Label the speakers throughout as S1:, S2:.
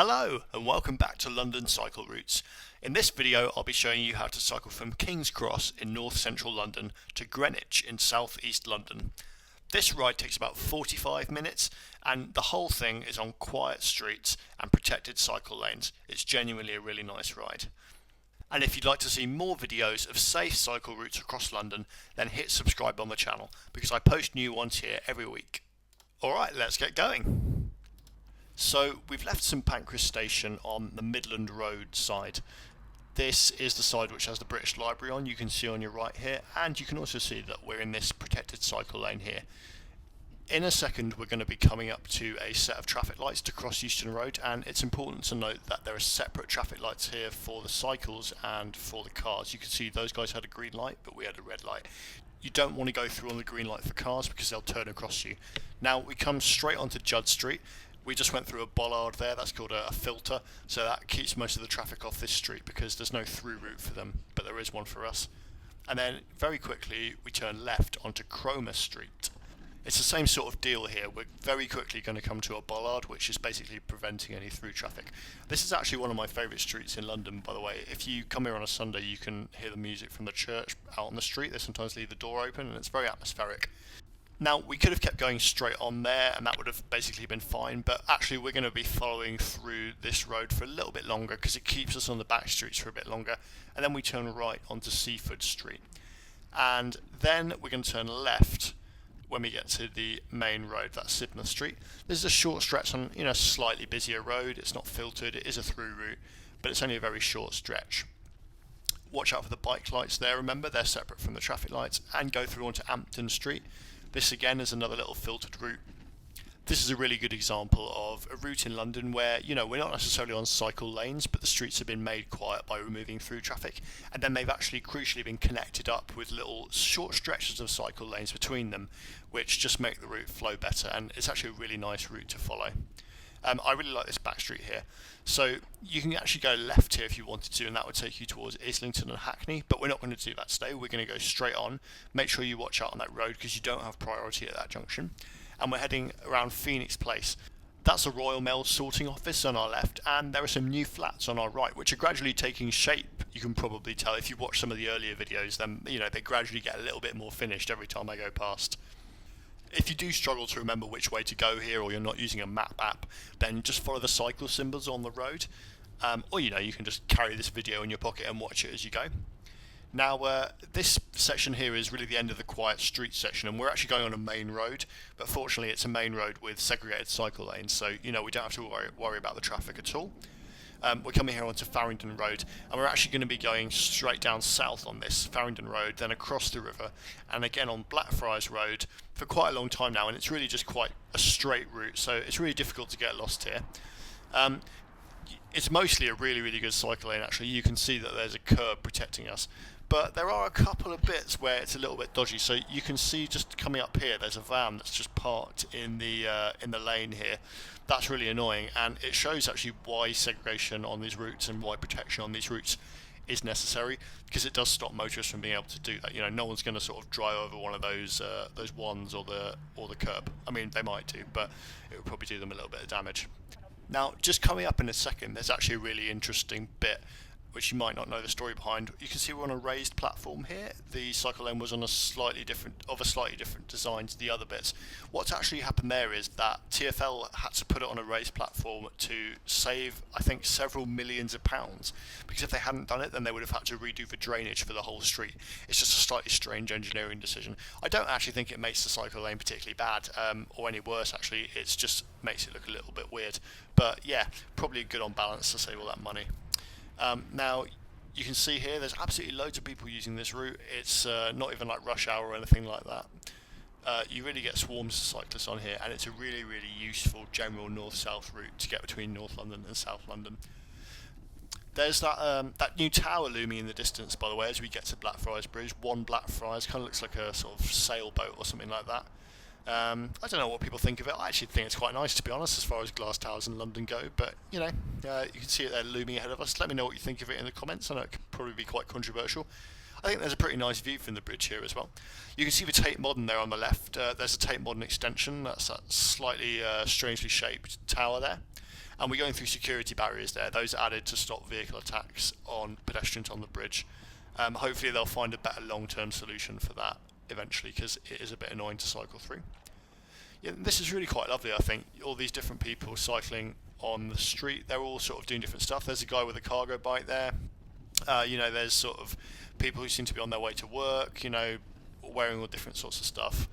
S1: Hello and welcome back to London Cycle Routes. In this video I'll be showing you how to cycle from King's Cross in north central London to Greenwich in south east London. This ride takes about 45 minutes and the whole thing is on quiet streets and protected cycle lanes. It's genuinely a really nice ride. And if you'd like to see more videos of safe cycle routes across London, then hit subscribe on the channel because I post new ones here every week. Alright, let's get going. So we've left St Pancras Station on the Midland Road side. This is the side which has the British Library on, you can see on your right here, and you can also see that we're in this protected cycle lane here. In a second we're going to be coming up to a set of traffic lights to cross Euston Road, and it's important to note that there are separate traffic lights here for the cycles and for the cars. You can see those guys had a green light but we had a red light. You don't want to go through on the green light for cars because they'll turn across you. Now we come straight onto Judd Street. We just went through a bollard there, that's called a filter, so that keeps most of the traffic off this street because there's no through route for them, but there is one for us. And then very quickly we turn left onto Cromer Street. It's the same sort of deal here. We're very quickly going to come to a bollard which is basically preventing any through traffic. This is actually one of my favourite streets in London, by the way. If you come here on a Sunday you can hear the music from the church out on the street. They sometimes leave the door open and it's very atmospheric. Now, we could have kept going straight on there and that would have basically been fine, but actually we're going to be following through this road for a little bit longer because it keeps us on the back streets for a bit longer, and then we turn right onto Seaford Street. And then we're going to turn left when we get to the main road, that's Sidmouth Street. This is a short stretch on a slightly busier road. It's not filtered, it is a through route, but it's only a very short stretch. Watch out for the bike lights there, remember they're separate from the traffic lights, and go through onto Ampton Street. This again is another little filtered route. This is a really good example of a route in London where, we're not necessarily on cycle lanes, but the streets have been made quiet by removing through traffic, and then they've actually crucially been connected up with little short stretches of cycle lanes between them, which just make the route flow better, and it's actually a really nice route to follow. I really like this back street here. So you can actually go left here if you wanted to, and that would take you towards Islington and Hackney, but we're not going to do that today. We're going to go straight on. Make sure you watch out on that road because you don't have priority at that junction. And we're heading around Phoenix Place. That's a Royal Mail sorting office on our left, and there are some new flats on our right which are gradually taking shape. You can probably tell if you watch some of the earlier videos, then they gradually get a little bit more finished every time I go past. If you do struggle to remember which way to go here, or you're not using a map app, then just follow the cycle symbols on the road, or you can just carry this video in your pocket and watch it as you go. Now this section here is really the end of the quiet street section, and we're actually going on a main road, but fortunately it's a main road with segregated cycle lanes, so we don't have to worry about the traffic at all. We're coming here onto Farringdon Road, and we're actually going to be going straight down south on this Farringdon Road, then across the river, and again on Blackfriars Road for quite a long time now, and it's really just quite a straight route, so it's really difficult to get lost here. It's mostly a really, really good cycle lane actually. You can see that there's a curb protecting us, but there are a couple of bits where it's a little bit dodgy. So you can see just coming up here, there's a van that's just parked in the lane here. That's really annoying, and it shows actually why segregation on these routes and why protection on these routes is necessary, because it does stop motorists from being able to do that. No one's going to sort of drive over one of those wands or the curb. I mean, they might do, but it would probably do them a little bit of damage. Now, just coming up in a second, there's actually a really interesting bit which you might not know the story behind. You can see we're on a raised platform here. The cycle lane was on a slightly different design to the other bits. What's actually happened there is that TfL had to put it on a raised platform to save, I think, several millions of pounds, because if they hadn't done it then they would have had to redo the drainage for the whole street. It's just a slightly strange engineering decision. I don't actually think it makes the cycle lane particularly bad, or any worse actually. It just makes it look a little bit weird, but yeah, probably good on balance to save all that money. Now, you can see here there's absolutely loads of people using this route. It's not even like rush hour or anything like that. You really get swarms of cyclists on here, and it's a really, really useful general north-south route to get between North London and South London. There's that new tower looming in the distance, by the way, as we get to Blackfriars Bridge. One Blackfriars, kind of looks like a sort of sailboat or something like that. I don't know what people think of it. I actually think it's quite nice, to be honest, as far as glass towers in London go, but you can see it there looming ahead of us. Let me know what you think of it in the comments. I know it could probably be quite controversial. I think there's a pretty nice view from the bridge here as well. You can see the Tate Modern there on the left. There's a Tate Modern extension. That's that slightly strangely shaped tower there. And we're going through security barriers there. Those are added to stop vehicle attacks on pedestrians on the bridge. Hopefully they'll find a better long-term solution for that eventually, because it is a bit annoying to cycle through. Yeah, this is really quite lovely, I think. All these different people cycling on the street, they're all sort of doing different stuff. There's a guy with a cargo bike there. There's sort of people who seem to be on their way to work, wearing all different sorts of stuff,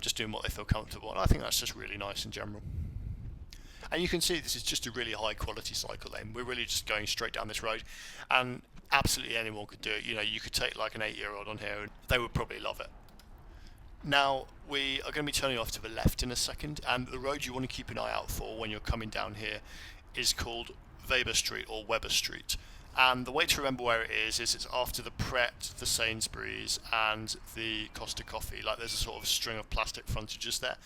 S1: just doing what they feel comfortable. And I think that's just really nice in general. And you can see this is just a really high quality cycle lane. We're really just going straight down this road, and absolutely anyone could do it. You could take like an 8-year-old on here and they would probably love it. Now we are going to be turning off to the left in a second, and the road you want to keep an eye out for when you're coming down here is called Weber Street or Weber Street. And the way to remember where it is it's after the Pret, the Sainsbury's and the Costa Coffee. Like there's a sort of string of plastic frontages there,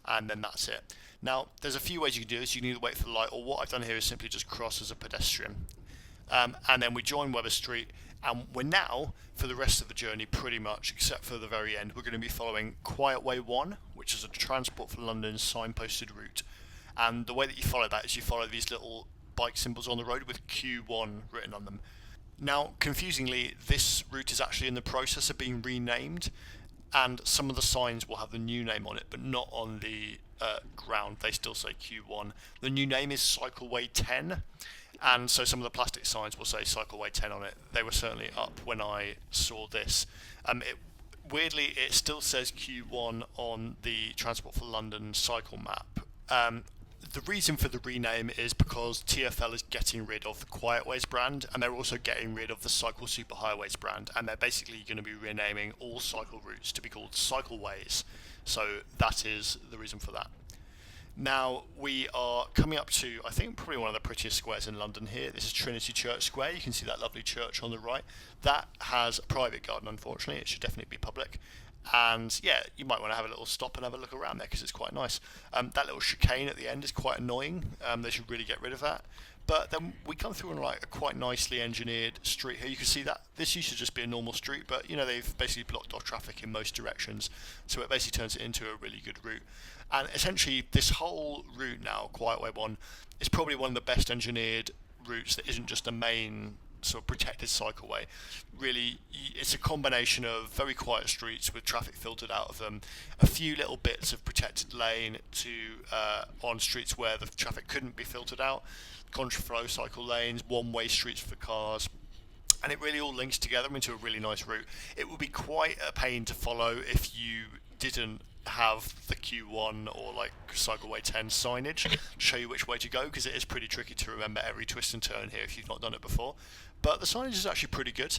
S1: and then that's it. Now there's a few ways you can do this. You can either wait for the light, or what I've done here is simply just cross as a pedestrian. And then we join Weber Street, and we're now, for the rest of the journey pretty much, except for the very end, we're going to be following Quietway 1, which is a Transport for London signposted route. And the way that you follow that is you follow these little bike symbols on the road with Q1 written on them. Now, confusingly, this route is actually in the process of being renamed, and some of the signs will have the new name on it, but not on the ground. They still say Q1. The new name is Cycleway 10. And so some of the plastic signs will say Cycleway 10 on it. They were certainly up when I saw this. Weirdly, it still says Q1 on the Transport for London cycle map. The reason for the rename is because TfL is getting rid of the Quietways brand, and they're also getting rid of the Cycle Superhighways brand, and they're basically going to be renaming all cycle routes to be called Cycleways. So that is the reason for that. Now we are coming up to, I think, probably one of the prettiest squares in London here. This is Trinity Church Square. You can see that lovely church on the right. That has a private garden, unfortunately. It should definitely be public. And yeah, you might want to have a little stop and have a look around there because it's quite nice. That little chicane at the end is quite annoying. They should really get rid of that. But then we come through on like a quite nicely engineered street here. You can see that this used to just be a normal street, but they've basically blocked off traffic in most directions, so it basically turns it into a really good route. And essentially this whole route now, Quietway 1, is probably one of the best engineered routes that isn't just a main sort of protected cycleway. Really, it's a combination of very quiet streets with traffic filtered out of them, a few little bits of protected lane to on streets where the traffic couldn't be filtered out, contraflow cycle lanes, one-way streets for cars, and it really all links together into a really nice route. It would be quite a pain to follow if you didn't have the Q1 or like Cycleway 10 signage to show you which way to go, because it is pretty tricky to remember every twist and turn here if you've not done it before. But the signage is actually pretty good.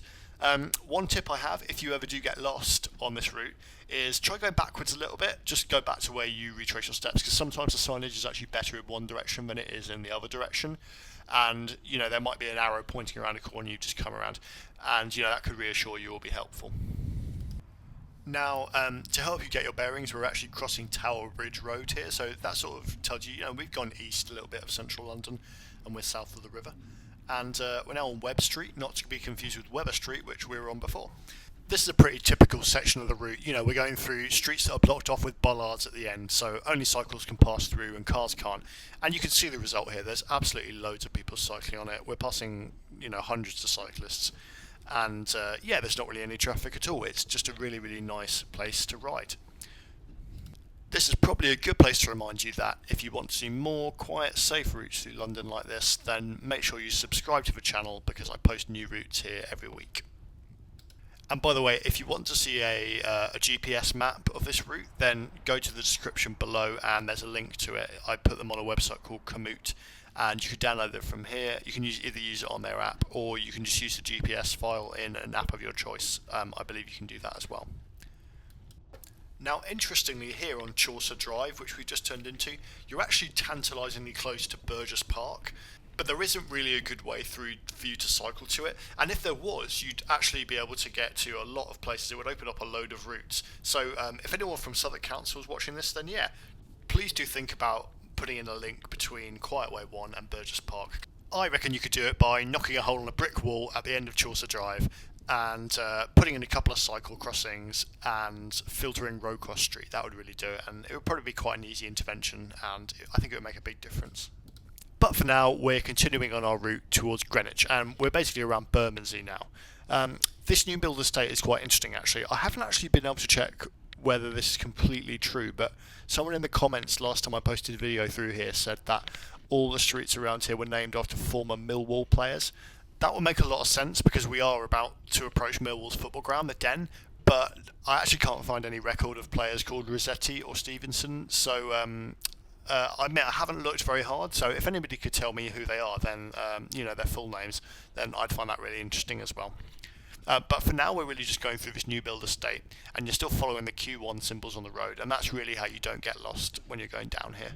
S1: One tip I have, if you ever do get lost on this route, is try going backwards a little bit. Just go back to where you retrace your steps, because sometimes the signage is actually better in one direction than it is in the other direction. And there might be an arrow pointing around a corner, you just come around, and that could reassure you or be helpful. Now, to help you get your bearings, we're actually crossing Tower Bridge Road here, so that sort of tells you, we've gone east a little bit of central London, and we're south of the river. And we're now on Webb Street, not to be confused with Weber Street, which we were on before. This is a pretty typical section of the route. We're going through streets that are blocked off with bollards at the end, so only cycles can pass through and cars can't. And you can see the result here. There's absolutely loads of people cycling on it. We're passing, hundreds of cyclists. And there's not really any traffic at all. It's just a really, really nice place to ride. This is probably a good place to remind you that if you want to see more quiet, safe routes through London like this, then make sure you subscribe to the channel, because I post new routes here every week. And by the way, if you want to see a GPS map of this route, then go to the description below and there's a link to it. I put them on a website called Komoot, and you can download it from here. You can either use it on their app, or you can just use the GPS file in an app of your choice. I believe you can do that as well. Now, interestingly, here on Chaucer Drive, which we just turned into, you're actually tantalisingly close to Burgess Park, but there isn't really a good way through for you to cycle to it. And if there was, you'd actually be able to get to a lot of places. It would open up a load of routes. So if anyone from Southwark Council is watching this, then please do think about putting in a link between Quietway 1 and Burgess Park. I reckon you could do it by knocking a hole in a brick wall at the end of Chaucer Drive, and putting in a couple of cycle crossings and filtering Rowcross Street. That would really do it, and it would probably be quite an easy intervention, and I think it would make a big difference. But for now, we're continuing on our route towards Greenwich, and we're basically around Bermondsey now. This new build estate is quite interesting, actually. I haven't actually been able to check whether this is completely true, but someone in the comments last time I posted a video through here said that all the streets around here were named after former Millwall players. That would make a lot of sense because we are about to approach Millwall's football ground, the Den, but I actually can't find any record of players called Rossetti or Stevenson, so I admit I haven't looked very hard, so if anybody could tell me who they are, then their full names, then I'd find that really interesting as well. But for now, we're really just going through this new build estate, and you're still following the Q1 symbols on the road, and that's really how you don't get lost when you're going down here.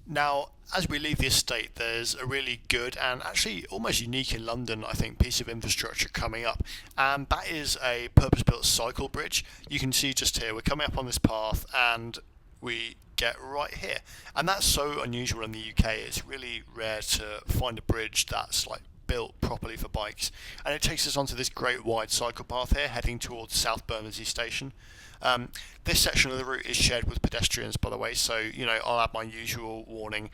S1: Now, as we leave the estate, there's a really good and actually almost unique in London, I think, piece of infrastructure coming up, and that is a purpose-built cycle bridge. You can see just here, we're coming up on this path, and we get right here, and that's so unusual in the UK. It's really rare to find a bridge that's like built properly for bikes, and it takes us onto this great wide cycle path here heading towards South Bermondsey station. This section of the route is shared with pedestrians, by the way, so I'll add my usual warning: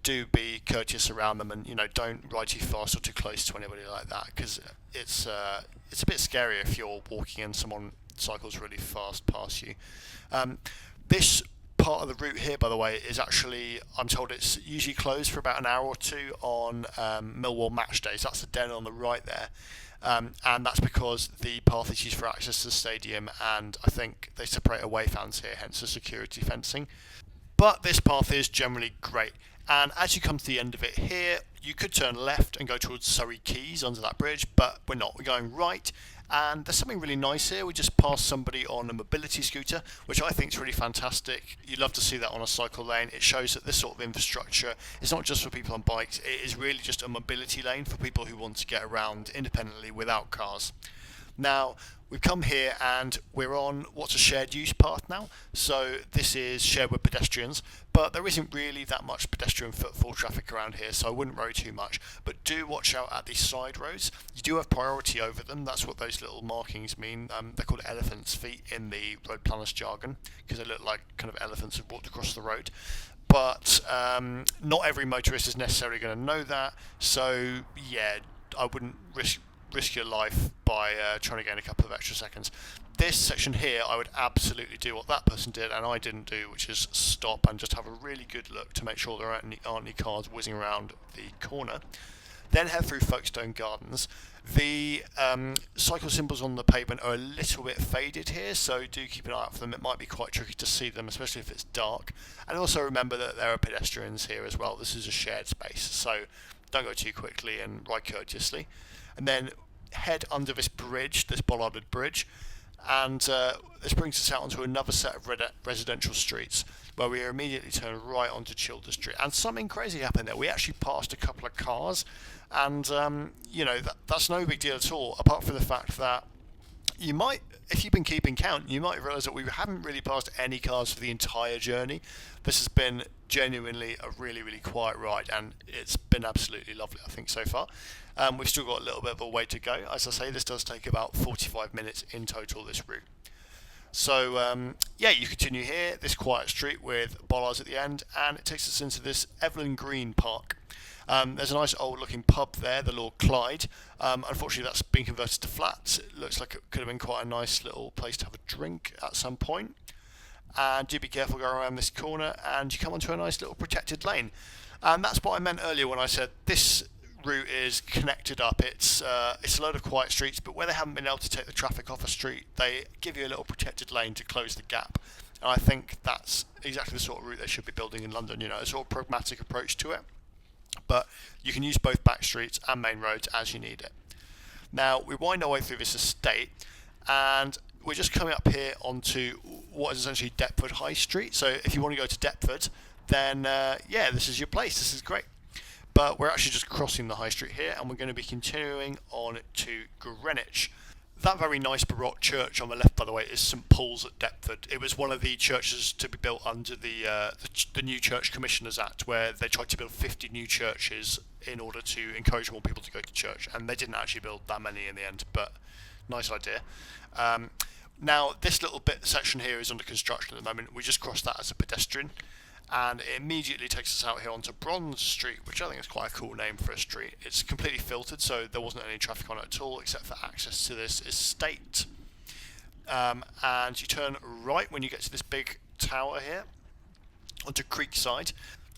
S1: do be courteous around them, and don't ride too fast or too close to anybody like that, because it's a bit scary if you're walking and someone cycles really fast past you. This part of the route here, by the way, is actually, I'm told it's usually closed for about an hour or two on Millwall match days. That's the Den on the right there, and that's because the path is used for access to the stadium, and I think they separate away fans here, hence the security fencing. But this path is generally great, and as you come to the end of it here, you could turn left and go towards Surrey Quays under that bridge, but we're not. We're going right. And there's something really nice here. We just passed somebody on a mobility scooter, which I think is really fantastic. You'd love to see that on a cycle lane. It shows that this sort of infrastructure is not just for people on bikes, it is really just a mobility lane for people who want to get around independently without cars. Now, we've come here and we're on what's a shared use path now. So this is shared with pedestrians, but there isn't really that much pedestrian footfall traffic around here, so I wouldn't worry too much. But do watch out at these side roads. You do have priority over them. That's what those little markings mean. They're called elephant's feet in the road planners jargon, because they look like kind of elephants have walked across the road. But not every motorist is necessarily going to know that, so yeah, I wouldn't risk your life by trying to gain a couple of extra seconds. This section here, I would absolutely do what that person did and I didn't do, which is stop and just have a really good look to make sure there aren't any cars whizzing around the corner. Then head through Folkestone Gardens. The cycle symbols on the pavement are a little bit faded here, so do keep an eye out for them. It might be quite tricky to see them, especially if it's dark. And also remember that there are pedestrians here as well. This is a shared space, so don't go too quickly and ride courteously. And then head under this bridge, this bollarded bridge, and this brings us out onto another set of residential streets where we immediately turn right onto Childers Street. And something crazy happened there. We actually passed a couple of cars, and that's no big deal at all, apart from the fact that you might, if you've been keeping count, you might realise that we haven't really passed any cars for the entire journey. This has been genuinely a really, really quiet ride, and it's been absolutely lovely, I think, so far. We've still got a little bit of a way to go. As I say, this does take about 45 minutes in total, this route. So, you continue here, this quiet street with bollards at the end, and it takes us into this Evelyn Green Park. There's a nice old looking pub there, the Lord Clyde. Unfortunately, that's been converted to flats. It looks like it could have been quite a nice little place to have a drink at some point. And do be careful going around this corner, and you come onto a nice little protected lane. And that's what I meant earlier when I said this route is connected up. It's a load of quiet streets, but where they haven't been able to take the traffic off a street, they give you a little protected lane to close the gap. And I think that's exactly the sort of route they should be building in London, a sort of pragmatic approach to it. But you can use both back streets and main roads as you need it. Now, we wind our way through this estate, and we're just coming up here onto what is essentially Deptford High Street. So if you want to go to Deptford, then this is your place. This is great. But we're actually just crossing the High Street here, and we're going to be continuing on to Greenwich. That very nice Baroque church on the left, by the way, is St Paul's at Deptford. It was one of the churches to be built under the New Church Commissioners Act, where they tried to build 50 new churches in order to encourage more people to go to church, and they didn't actually build that many in the end, but nice idea. Now, this little section here is under construction at the moment. We just crossed that as a pedestrian. and it immediately takes us out here onto Bronze Street, which I think is quite a cool name for a street. It's completely filtered, so there wasn't any traffic on it at all except for access to this estate. And you turn right when you get to this big tower here onto Creekside.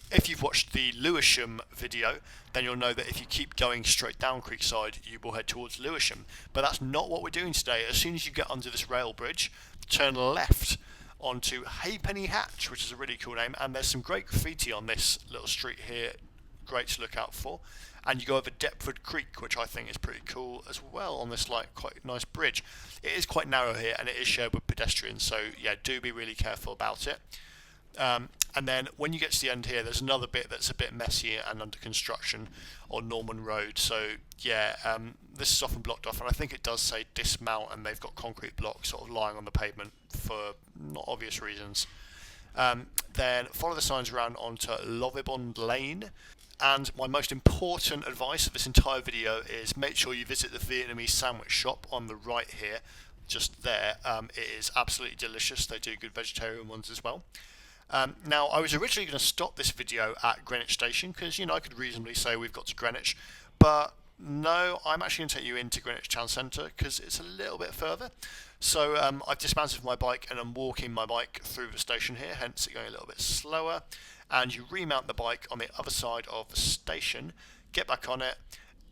S1: If you've watched the Lewisham video, then you'll know that if you keep going straight down Creekside, you will head towards Lewisham. But that's not what we're doing today. As soon as you get under this rail bridge, turn left onto Halfpenny Hatch, which is a really cool name, and there's some great graffiti on this little street here, great to look out for. And you go over Deptford Creek, which I think is pretty cool as well, on this like quite nice bridge. It is quite narrow here, and it is shared with pedestrians, so yeah, do be really careful about it. And then when you get to the end here, there's another bit that's a bit messy and under construction on Norman Road. So yeah, this is often blocked off, and I think it does say dismount, and they've got concrete blocks sort of lying on the pavement for not obvious reasons. Then follow the signs around onto Lovibond Lane. And my most important advice of this entire video is make sure you visit the Vietnamese sandwich shop on the right here, just there. It is absolutely delicious. They do good vegetarian ones as well. Now, I was originally going to stop this video at Greenwich Station because, you know, I could reasonably say we've got to Greenwich, but no, I'm actually going to take you into Greenwich Town Centre because it's a little bit further. So I've dismantled my bike and I'm walking my bike through the station here, hence it going a little bit slower. And you remount the bike on the other side of the station, get back on it,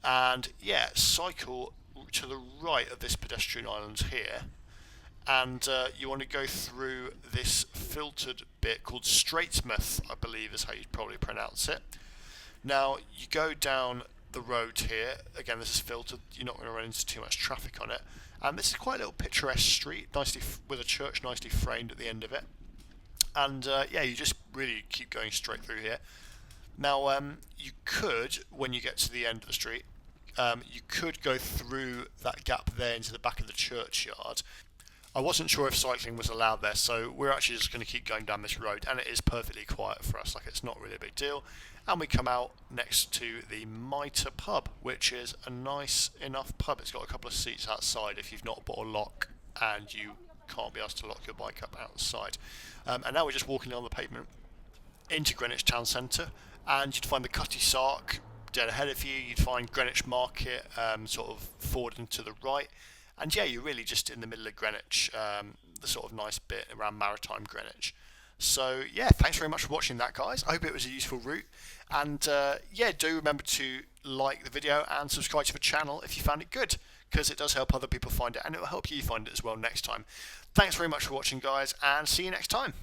S1: and yeah, cycle to the right of this pedestrian island here. And you want to go through this filtered bit called Straitsmouth, I believe is how you'd probably pronounce it. Now, you go down the road here, again this is filtered, you're not going to run into too much traffic on it. And this is quite a little picturesque street, nicely with a church nicely framed at the end of it. And yeah, you just really keep going straight through here. Now, you could, when you get to the end of the street, you could go through that gap there into the back of the churchyard. I wasn't sure if cycling was allowed there, so we're actually just going to keep going down this road, and it is perfectly quiet for us, like it's not really a big deal. And we come out next to the Mitre pub, which is a nice enough pub. It's got a couple of seats outside if you've not bought a lock and you can't be asked to lock your bike up outside. And now we're just walking on the pavement into Greenwich Town Centre, and you'd find the Cutty Sark dead ahead of you. You'd find Greenwich Market sort of forward and to the right. And yeah, you're really just in the middle of Greenwich, the sort of nice bit around Maritime Greenwich. So yeah, thanks very much for watching that, guys. I hope it was a useful route. And yeah, do remember to like the video and subscribe to the channel if you found it good, because it does help other people find it, and it will help you find it as well next time. Thanks very much for watching, guys, and see you next time.